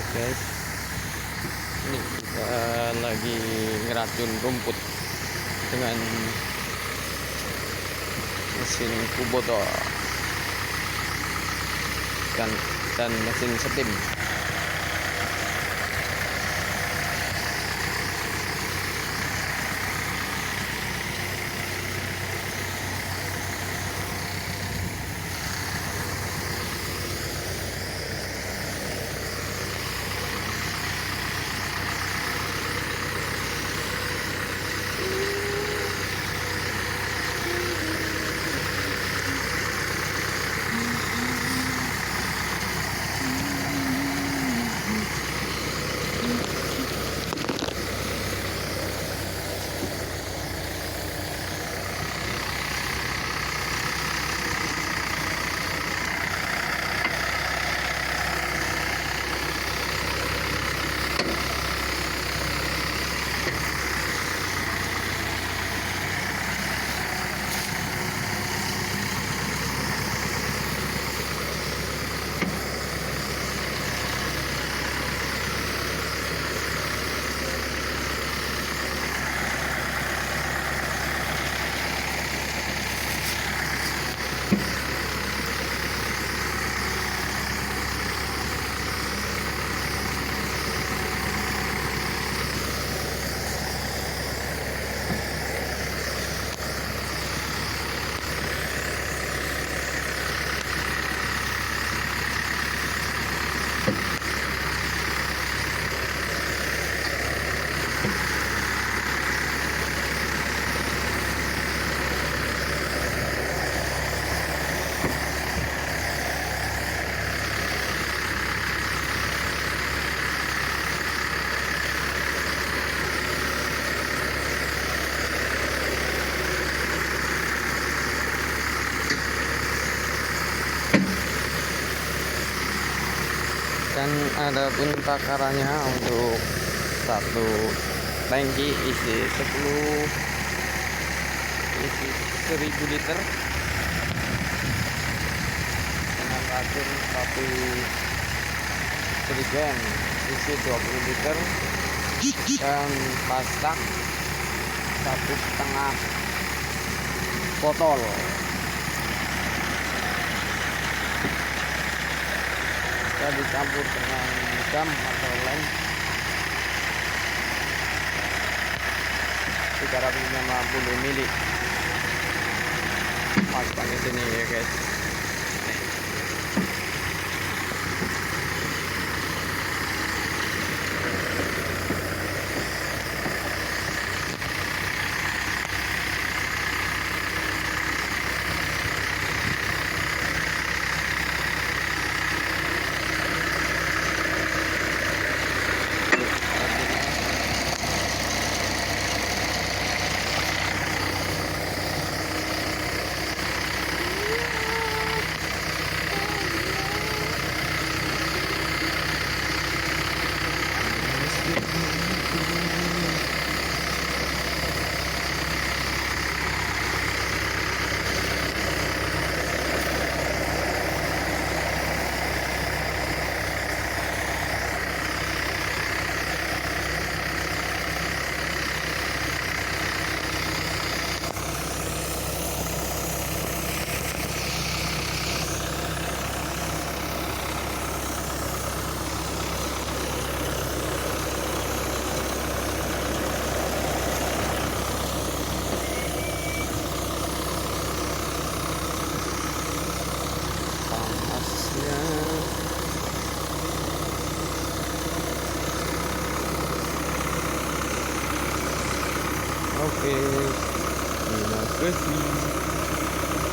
guys, ini kita lagi ngeracun rumput dengan mesin Kubota dan mesin steam. Dan ada pun takarannya untuk satu tangki isi 1000 liter dengan racun satu jerigen isi 20 liter dan plastik 1,5 botol. Kita dicampur dengan gam atau lem 350 ml. Masukkan di sini ya guys. Oke, terima kasih.